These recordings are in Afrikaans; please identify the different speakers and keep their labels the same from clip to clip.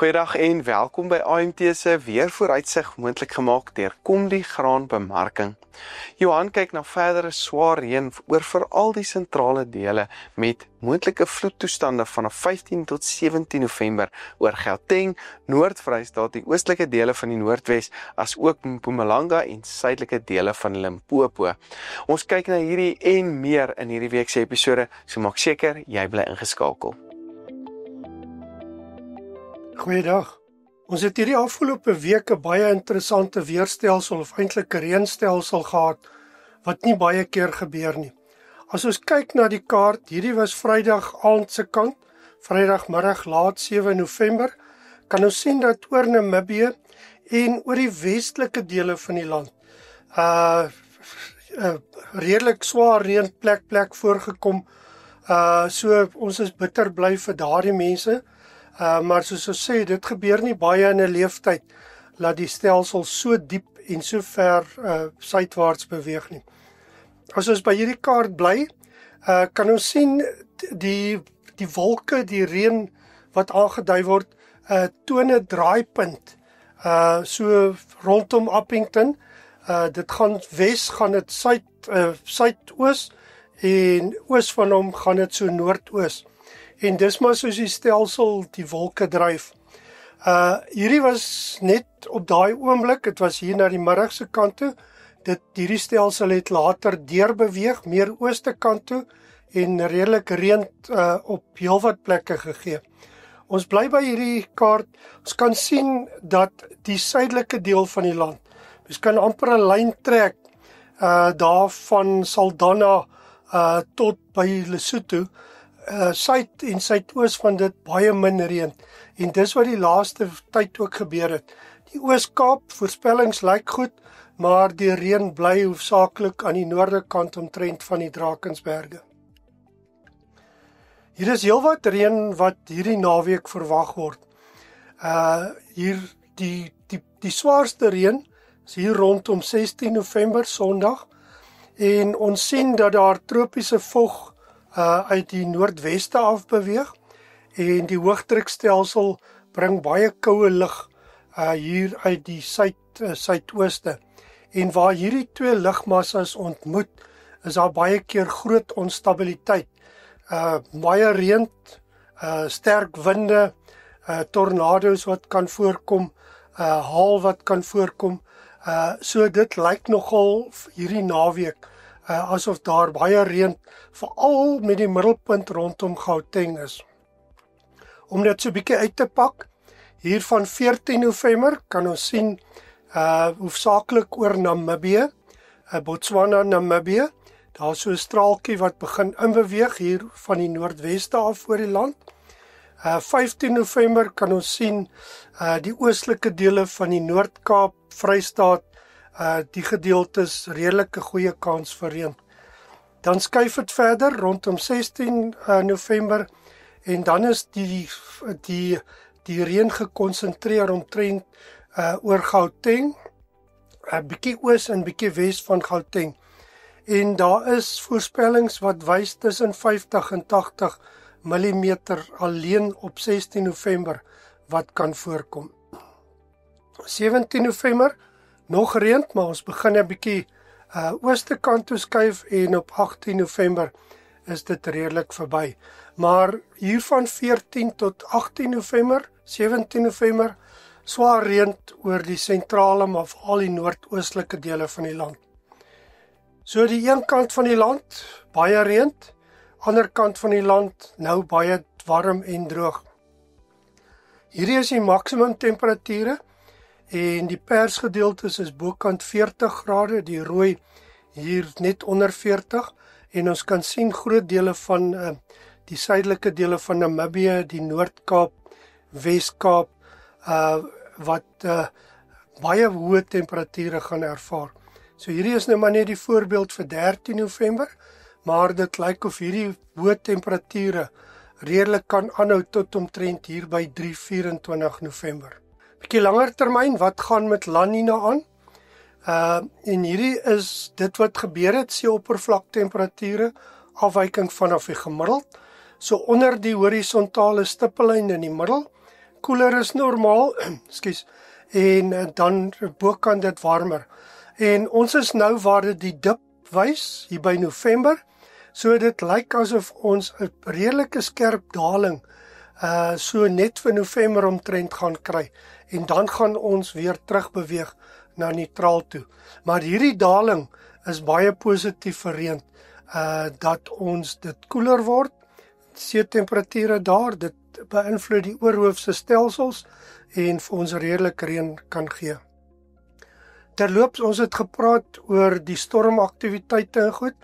Speaker 1: Goeiedag en welkom by AMT se weervooruitsig moontlik gemaak deur Komdi Graanbemarking. Johan kyk na verdere swaar reën oor veral die sentrale dele met moontlike vloedtoestande vanaf 15 tot 17 November oor Gauteng, Noord-Vrystaat, die oostelike dele van die Noordwes, as ook Mpumalanga en suidelike dele van Limpopo. Ons kyk na hierdie en meer in hierdie week se episode, so maak seker jy bly ingeskakel.
Speaker 2: Goeiedag. Ons het hierdie afgelope week 'n baie interessante weerstelsel of eintlik 'n reënstelsel gehad wat nie baie keer gebeur nie. As ons kyk na die kaart, hierdie was Vrydag aand se kant, Vrydagmiddag laat 7 November, kan ons sien dat oor Namibië en oor die westelike dele van die land redelik swaar reën plek voorgekom. So ons is bitter bly vir daardie mense. Maar soos ons sê, dit gebeur nie baie in 'n leeftyd, laat die stelsel so diep en so ver suidwaarts beweeg nie. As ons by hierdie kaart bly, kan ons sien die wolke, die reën wat aangedui word, toon 'n draaipunt, so rondom Appington. Dit gaan wes, gaan dit suidoos en oos van hom gaan dit so noordoos. En dis maar soos die stelsel die wolke dryf. Hierdie was net op daai oomblik, dit was hier na die middagse kant toe. Hierdie stelsel het later deurbeweeg, meer ooste kant toe en redelik reën op heelwat plekke gegee. Ons bly by hierdie kaart, ons kan sien dat die suidelike deel van die land, ons kan amper 'n lyn trek daar van Saldanha tot by Lesotho, suid en suidoos van dit baie min reën, en dis wat die laaste tyd ook gebeur het. Die Oos-Kaap voorspellings lyk goed, maar die reën bly hoofsaaklik aan die noorde kant omtrent van die Drakensberge. Hier is heelwat reën wat hierdie naweek verwag word. Hier die swaarste reën is hier rondom 16 November Sondag, en ons sien dat daar tropiese vog uit die noordweste af beweeg, en die hoëdrukstelsel bring baie koue lug hier uit die suidooste. En waar hierdie twee lugmassas ontmoet, is daar baie keer groot onstabiliteit. Baie reën, sterk winde, tornado's wat kan voorkom, haal wat kan voorkom. So dit lyk nogal hierdie naweek asof daar baie reën, veral met die middelpunt rondom Gauteng is. Om dit so 'n bietjie uit te pak, hier van 14 November kan ons sien hoofsaaklik oor Namibië, Botswana, Namibië. Daar is so 'n straaltjie wat begin inbeweeg hier van die noordweste af oor die land. 15 November kan ons sien die oostelike dele van die Noord-Kaap, Vrystaat, die gedeeltes redelike goeie kans vir reën. Dan skuif dit verder rondom 16 November en dan is die reën gekonsentreer omtrent oor Gauteng, 'n bietjie oos en bietjie wes van Gauteng. En daar is voorspellings wat wys tussen 50 en 80 millimeter alleen op 16 November wat kan voorkom. 17 November nog reën, maar ons begin 'n bietjie ooste kant toe skuif, en op 18 November is dit redelik verby. Maar hier van 14 tot 18 November, 17 November, swaar reën oor die sentrale maar veral die noordoostelike dele van die land. So die een kant van die land baie reën, ander kant van die land nou baie warm en droog. Hierdie is die maksimum temperature, en die persgedeeltes is bokant 40 grade, die rooi hier net onder 40, en ons kan sien groot dele van die suidelike dele van Namibië, die Noord-Kaap, Wes-Kaap, wat baie hoë temperature gaan ervaar. So hierdie is nou maar net die voorbeeld vir 13 November, maar dit lyk of hierdie hoë temperature redelik kan aanhou tot omtrent hier by 3-24 November. Bietjie langer termyn, wat gaan met La Nina aan? En hierdie is dit wat gebeur het, seeoppervlaktemperature, afwyking vanaf die gemiddeld, so onder die horisontale stippellyn in die middel, koeler as normaal, ekskuus, en dan bokant dit warmer. En ons is nou waar dit die dip wys, hier by November, so dit lyk asof ons 'n redelike skerp daling, so net vir November omtrent gaan kry, en dan gaan ons weer terugbeweeg na neutraal toe. Maar hierdie daling is baie positief vir reën, dat ons dit koeler word, seetemperature daar, dit beïnvloed die oorhoofse stelsels en vir ons redelik reën kan gee. Terloops, ons het gepraat oor die stormaktiwiteite en goed.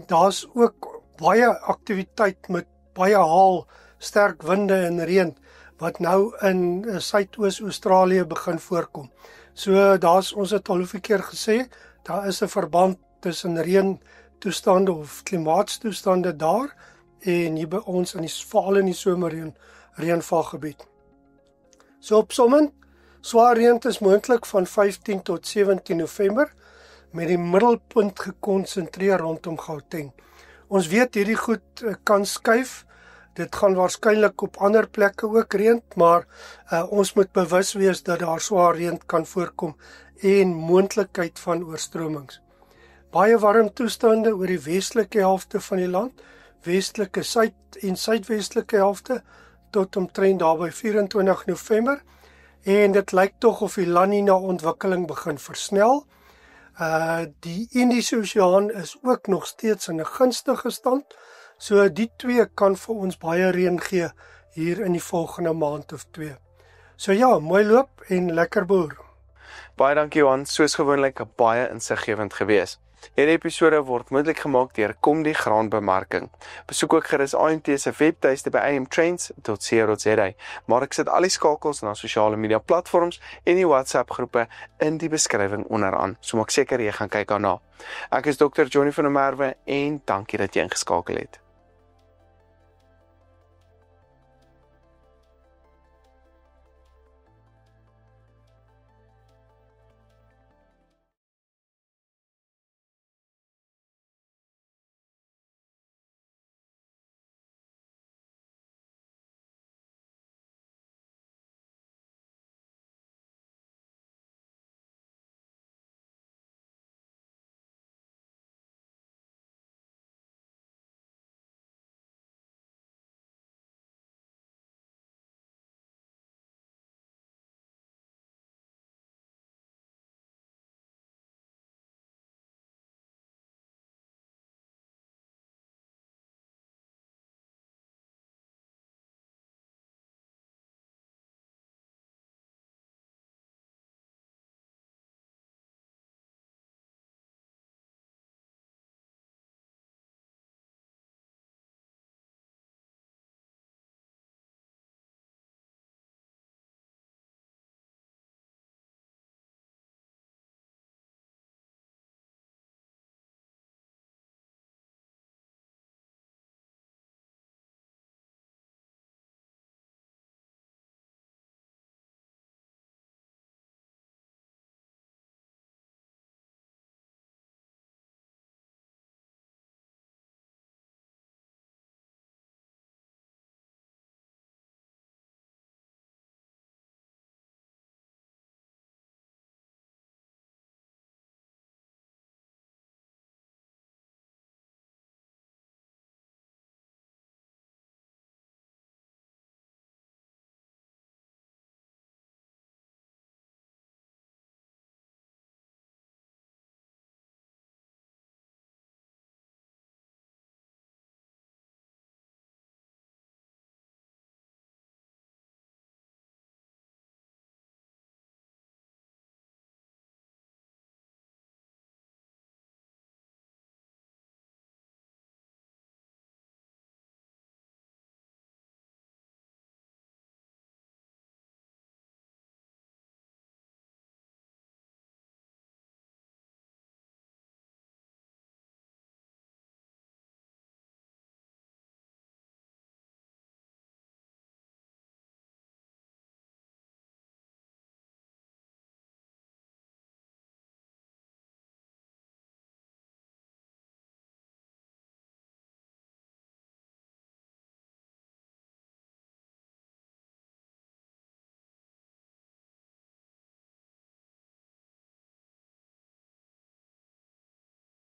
Speaker 2: Daar's ook baie aktiwiteit met baie haal, sterk winde en reën wat nou in Suidoos-Australië begin voorkom. So ons het al hoeveel keer gesê, daar is 'n verband tussen reëntoestande of klimaatstoestande daar en hier by ons veral in die somerreënvalgebied. So opsommend, swaar reën is moontlik van 15 tot 17 November met die middelpunt gekonsentreer rondom Gauteng. Ons weet hierdie goed kan skuif. Dit gaan waarskynlik op ander plekke ook reën, maar ons moet bewus wees dat daar swaar reën kan voorkom en moontlikheid van oorstromings. Baie warm toestande oor die westelike helfte van die land, westelike suid en suidwestelike helfte tot omtrent daarby 24 November en dit lyk tog of die La Nina ontwikkeling begin versnel. Die Indiese Oseaan is ook nog steeds in 'n gunstige stand, so die twee kan vir ons baie reën gee hier in die volgende maand of 2. So ja, mooi loop en lekker boer.
Speaker 1: Baie dankie Johan, soos gewoonlik baie insiggewend gewees. Hierdie episode word moontlik gemaak deur Kom die Graanbemarking. Besoek ook gerus AMT se webtuiste by amtrends.co.za. Maar ek sit al die skakels na sosiale media platforms en die WhatsApp groepe in die beskrywing onderaan. So maak seker jy gaan kyk daarna. Ek is Dr. Johnny van der Merwe en dankie dat jy ingeskakel het.